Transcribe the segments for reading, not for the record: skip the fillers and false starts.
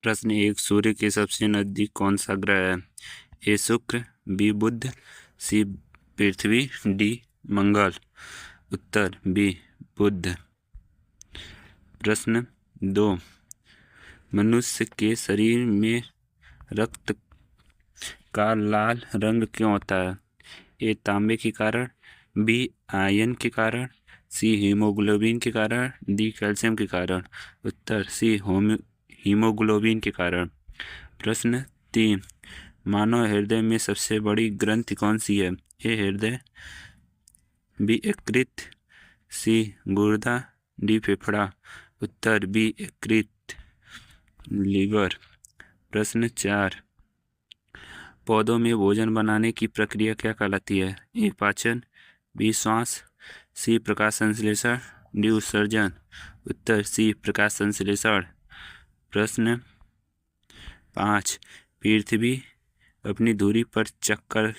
प्रश्न 1, सूर्य के सबसे नजदीक कौन सा ग्रह है? ए शुक्र, बी बुध, सी पृथ्वी, डी मंगल। उत्तर बी बुध। प्रश्न 2, मनुष्य के शरीर में रक्त का लाल रंग क्यों होता है? ए तांबे के कारण, बी आयरन के कारण, सी हीमोग्लोबिन के कारण, डी कैल्शियम के कारण। उत्तर सी हीमोग्लोबिन के कारण। प्रश्न 3, मानव हृदय में सबसे बड़ी ग्रंथि कौन सी है? ए हृदय, बी यकृत, सी गुर्दा, डी फेफड़ा। उत्तर बी यकृत, लीवर। प्रश्न 4, पौधों में भोजन बनाने की प्रक्रिया क्या कहलाती है? ए पाचन, बी श्वास, सी प्रकाश संश्लेषण, डी उत्सर्जन। उत्तर सी प्रकाश संश्लेषण। प्रश्न 5, पृथ्वी अपनी धुरी पर चक्कर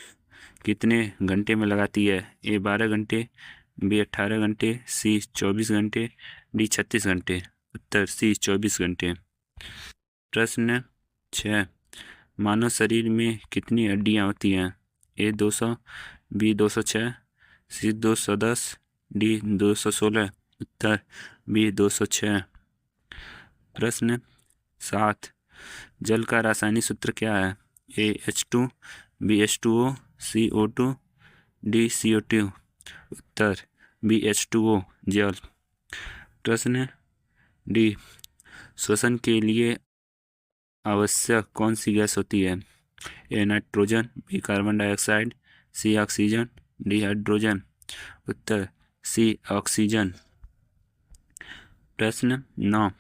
कितने घंटे में लगाती है? ए 12 घंटे, बी 18 घंटे, सी 24 घंटे, डी 36 घंटे। उत्तर सी 24 घंटे। प्रश्न 6, मानव शरीर में कितनी हड्डियां होती हैं? ए 200, बी 206, सी 210, डी 216। उत्तर बी 206। प्रश्न 7, जल का रासायनिक सूत्र क्या है? ए H2, बी H2O, सी O2, डी CO2। उत्तर बी H2O, जल। प्रश्न डी, श्वसन के लिए आवश्यक कौन सी गैस होती है? A nitrogen, B carbon dioxide, C oxygen, D hydrogen. Uttar C oxygen. प्रश्न 9,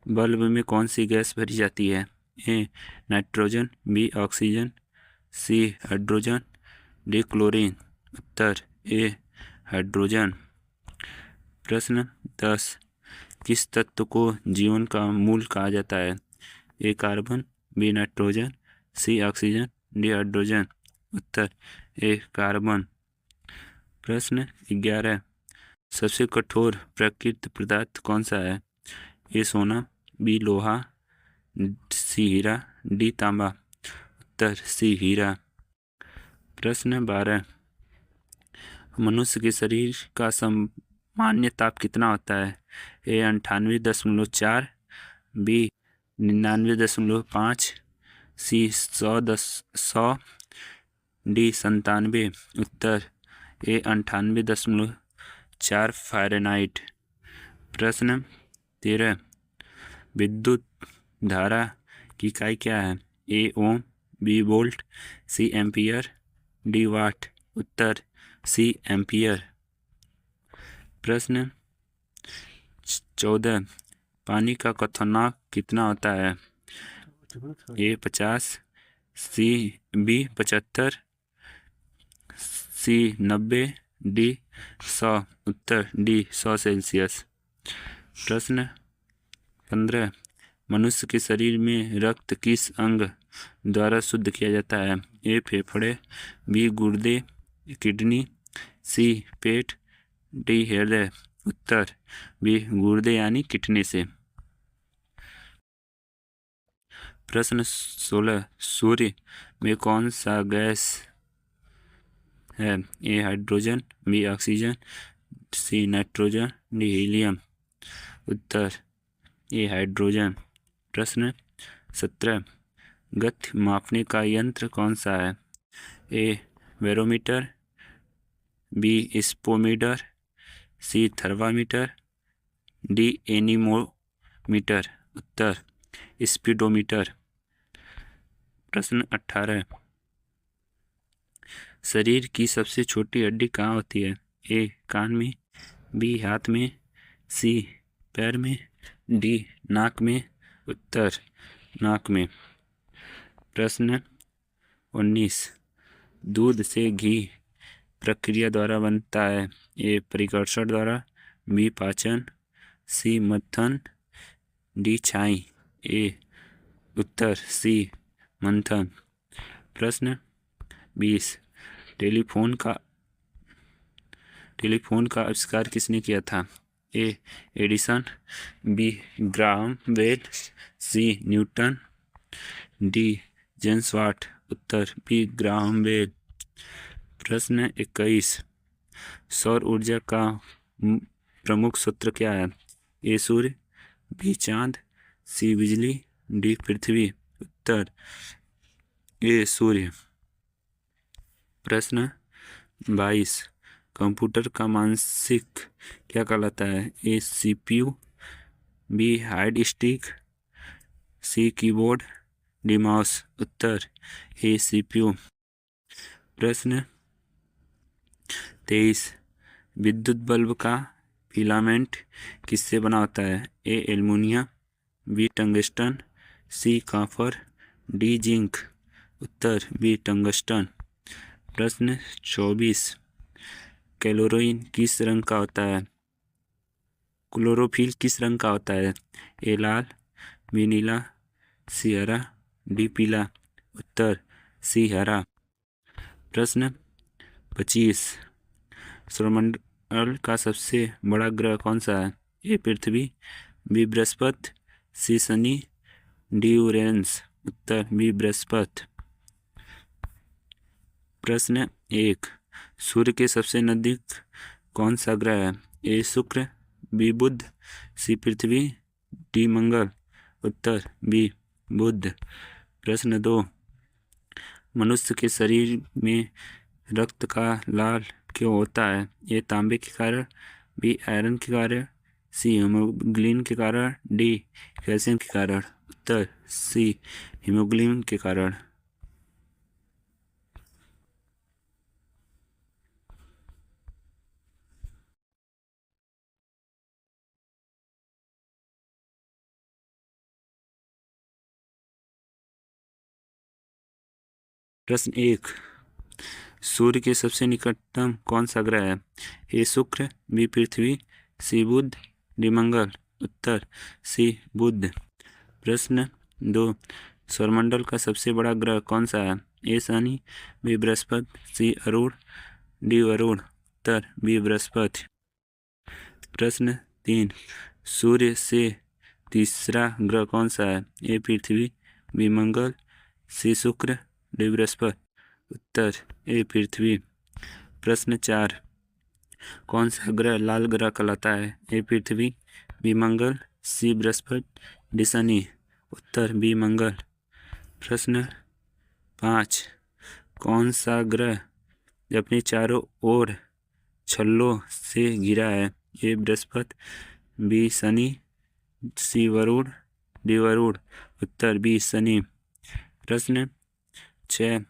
बल्ब में कौन सी गैस भरी जाती है? A nitrogen, B oxygen, C hydrogen, D chlorine. Uttar A hydrogen. प्रश्न 10, किस तत्व को जीवन का मूल कहा जाता है? ए कार्बन, बी नाइट्रोजन, सी ऑक्सीजन, डी हाइड्रोजन। उत्तर ए कार्बन। प्रश्न 11, सबसे कठोर प्राकृतिक पदार्थ कौन सा है? ए सोना, बी लोहा, सी हीरा, डी तांबा। उत्तर सी हीरा। प्रश्न 12, मनुष्य के शरीर का सामान्य ताप कितना होता है? ए 98.4, बी 99.5, सी 100, डी 97। उत्तर ए 98.4 फ़ारेनहाइट। प्रश्न 13, विद्युत धारा की इकाई क्या है? ए ओम, बी वोल्ट, सी एम्पियर, डी वाट। उत्तर सी एम्पियर। प्रश्न 14, पानी का क्वथनांक कितना होता है? ए 50, सी बी 75, सी 90, डी 100। उत्तर डी 100 सेल्सियस। प्रश्न 15, मनुष्य के शरीर में रक्त किस अंग द्वारा शुद्ध किया जाता है? ए फेफड़े, बी गुर्दे, किडनी, सी पेट, डी हृदय। उत्तर बी गुर्दे यानी किडनी से। प्रश्न 16, सूर्य में कौन सा गैस है? A hydrogen, B oxygen, C nitrogen, D helium. उत्तर ए हाइड्रोजन। प्रश्न 17, गति मापने का यंत्र कौन सा है? A barometer, B speedometer, C thermometer, D anemometer. उत्तर स्पीडोमीटर। प्रश्न 18, शरीर की सबसे छोटी हड्डी कहाँ होती है? ए कान में, बी हाथ में, सी पैर में, डी नाक में। उत्तर नाक में। प्रश्न 19, दूध से घी प्रक्रिया द्वारा बनता है? ए परिकर्षण द्वारा, बी पाचन, सी मंथन, डी छाई। ए उत्तर सी मंथन। प्रश्न 20, टेलीफोन का आविष्कार किसने किया था? ए एडिसन, बी ग्राहम बेल, सी न्यूटन, डी जेम्स वाट। उत्तर बी ग्राहम बेल। प्रश्न 21, सौर ऊर्जा का प्रमुख स्रोत क्या है? ए सूर्य, बी चांद, सी बिजली, डी पृथ्वी। उत्तर ए सूर्य। प्रश्न 22, कंप्यूटर का मानसिक क्या कहलाता है? ए सीपीयू, बी हार्ड डिस्क, सी कीबोर्ड, डी माउस। उत्तर ए सीपीयू। प्रश्न 23, विद्युत बल्ब का फिलामेंट किससे बना होता है? A aluminium, B tungsten, C copper, D zinc. उत्तर बी टंगस्टन। प्रश्न 24, क्लोरीन किस रंग का होता है? क्लोरोफिल किस रंग का होता है? ए लाल, बी नीला, सी हरा, डी पीला। उत्तर सी हरा। प्रश्न 25, सौरमंडल का सबसे बड़ा ग्रह कौन सा है? ए पृथ्वी, बी बृहस्पति, सी शनि, डी यूरेनस। उत्तर बी बृहस्पति। प्रश्न 1, सूर्य के सबसे नजदीक कौन सा ग्रह है? ए शुक्र, बी बुध, सी पृथ्वी, डी मंगल। उत्तर बी बुध। प्रश्न 2, मनुष्य के शरीर में रक्त का लाल क्यों होता है? ए तांबे के कारण, बी आयरन के कारण, सी हीमोग्लोबिन के कारण, डी कैल्शियम के कारण। उत्तर सी हीमोग्लोबिन के कारण। प्रश्न 1, सूर्य के सबसे निकटतम कौन सा ग्रह है? ए शुक्र, बी पृथ्वी, सी बुध, डी मंगल। उत्तर सी बुध। प्रश्न 2, सौरमंडल का सबसे बड़ा ग्रह कौन सा है? ए शनि, बी बृहस्पति, सी अरुण, डी वरुण। उत्तर बी बृहस्पति। प्रश्न 3, सूर्य से तीसरा ग्रह कौन सा है? ए पृथ्वी, बी मंगल, सी शुक्र, डी बृहस्पति। उत्तर ए पृथ्वी। प्रश्न 4, कौन सा ग्रह लाल ग्रह कहलाता है? ए पृथ्वी, बी मंगल, सी बृहस्पति, डी शनि। उत्तर बी मंगल। प्रश्न 5, कौन सा ग्रह अपने चारों ओर छल्लों से घिरा है? ए बृहस्पति, बी शनि, सी वरुण, डी वरुण। उत्तर बी शनि। प्रश्न 6,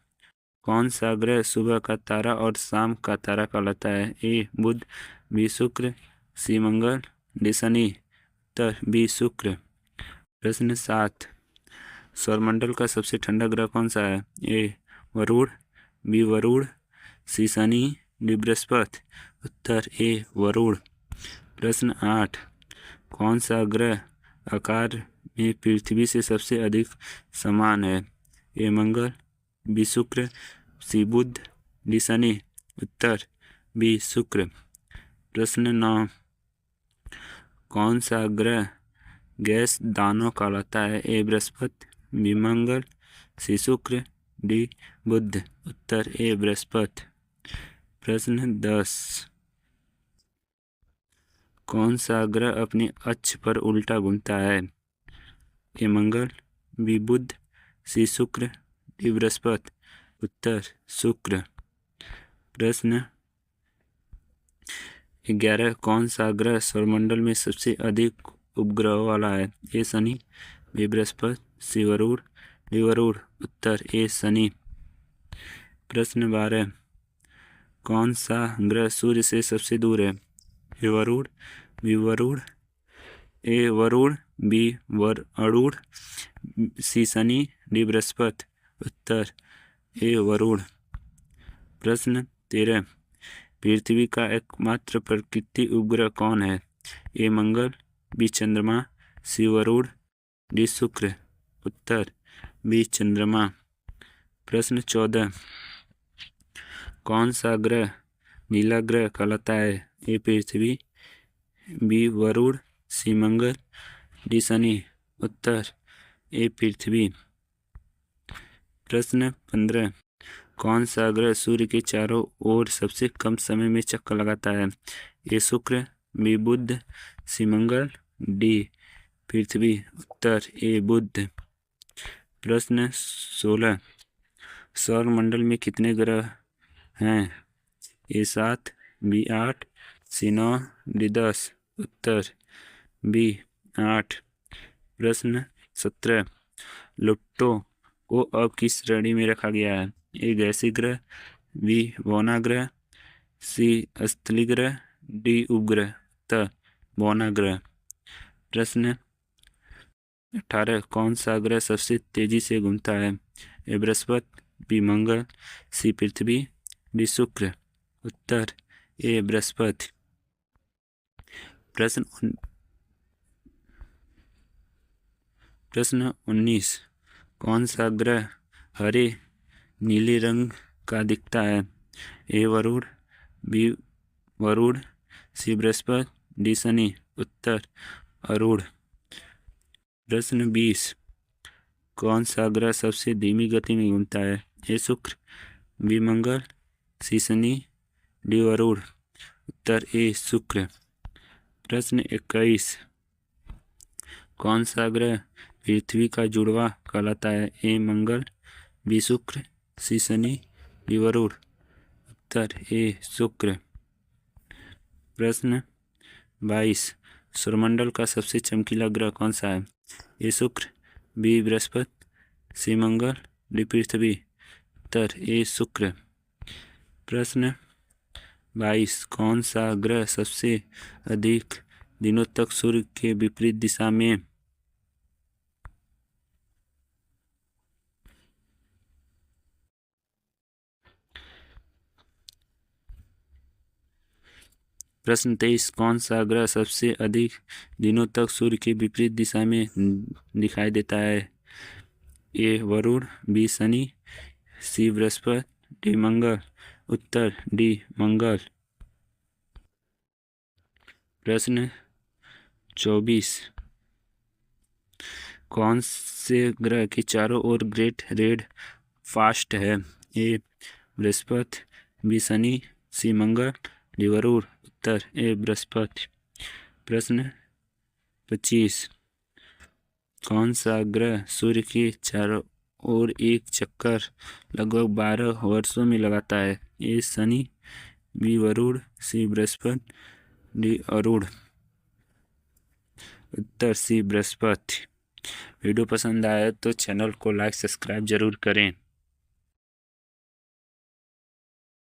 कौन सा ग्रह सुबह का तारा और शाम का तारा कहलाता है? ए बुध, बी शुक्र, सी मंगल, डी शनि। उत्तर बी शुक्र। प्रश्न 7, सौरमंडल का सबसे ठंडा ग्रह कौन सा है? ए वरुण, बी वरुण, सी शनि, डी बृहस्पति। उत्तर ए वरुण। प्रश्न 8, कौन सा ग्रह आकार में पृथ्वी से सबसे अधिक समान है? ए मंगल, बी शुक्र, सी बुध, डी शनि। उत्तर बी शुक्र। प्रश्न 9, कौन सा ग्रह गैस दानव कहलाता है? ए बृहस्पति, बी मंगल, सी शुक्र, डी बुध। उत्तर ए बृहस्पति। प्रश्न 10, कौन सा ग्रह अपने अक्ष पर उल्टा घूमता है? ए मंगल, बी बुध, सी शुक्र, डी बृहस्पति। उत्तर शुक्र। प्रश्न 11, कौन सा ग्रह सौरमंडल में सबसे अधिक उपग्रहों वाला है? ए शनि, बी बृहस्पति, सी वरुण, डी वरुण। उत्तर ए शनि। प्रश्न 12, कौन सा ग्रह सूर्य से सबसे दूर है? ए वरुण, बी वरुण, ए वरुण, बी वरुण, सी शनि, डी बृहस्पति। उत्तर ए वरुण। प्रश्न 13, पृथ्वी का एकमात्र प्राकृतिक उपग्रह कौन है? ए मंगल, बी चंद्रमा, सी वरुण, डी शुक्र। उत्तर बी चंद्रमा। प्रश्न 14, कौन सा ग्रह नीला ग्रह कहलाता है? ए पृथ्वी, बी वरुण, सी मंगल, डी शनि। उत्तर ए पृथ्वी। प्रश्न 15, कौन सा ग्रह सूर्य के चारों ओर सबसे कम समय में चक्कर लगाता है? ए शुक्र, बी बुध, सी मंगल, डी पृथ्वी। उत्तर ए बुध। प्रश्न 16, सौर मंडल में कितने ग्रह हैं? ए 7, बी 8, सी 9, डी 10। उत्तर बी 8। प्रश्न 17, प्लूटो को अब किस श्रेणी में रखा गया है? ए गैसीय ग्रह, बी बौना ग्रह, सी स्थलीय ग्रह, डी उपग्रह। उत्तर बौना ग्रह। प्रश्न 18, कौन सा ग्रह सबसे तेजी से घूमता है? ए बृहस्पति, बी मंगल, सी पृथ्वी, डी शुक्र। उत्तर ए बृहस्पति। प्रश्न 19, कौन सा ग्रह हरे नीले रंग का दिखता है? ए वरुण, बी वरुण, सी बृहस्पति, डी शनि। उत्तर अरुण। प्रश्न 20, कौन सा ग्रह सबसे धीमी गति में घूमता है? ए शुक्र, बी मंगल, सी शनि, डी वरुण। उत्तर ए शुक्र। प्रश्न 21, कौन सा ग्रह पृथ्वी का जुड़वा कहलाता है? ए मंगल, बी शुक्र, सी शनि, डी वरुण। उत्तर ए शुक्र। प्रश्न 22, सौरमंडल का सबसे चमकीला ग्रह कौन सा है? ए शुक्र, बी बृहस्पति, सी मंगल, डी पृथ्वी। उत्तर ए शुक्र। प्रश्न 22, कौन सा ग्रह सबसे अधिक दिनों तक सूर्य के विपरीत दिशा में प्रश्न 23, कौन सा ग्रह सबसे अधिक दिनों तक सूर्य के विपरीत दिशा में दिखाई देता है? ए वरुण, बी शनि, सी बृहस्पति, डी मंगल। उत्तर डी मंगल। प्रश्न 24, कौन से ग्रह के चारों ओर ग्रेट रेड फास्ट है? ए बृहस्पति, बी शनि, सी मंगल, डी वरुण। उत्तर ए बृहस्पति। प्रश्न 25, कौन सा ग्रह सूर्य के चारों ओर एक चक्कर लगभग 12 वर्षों में लगाता है? ए शनि, बी वरुण, सी बृहस्पति, डी अरुण। उत्तर सी बृहस्पति। वीडियो पसंद आया तो चैनल को लाइक सब्सक्राइब जरूर करें।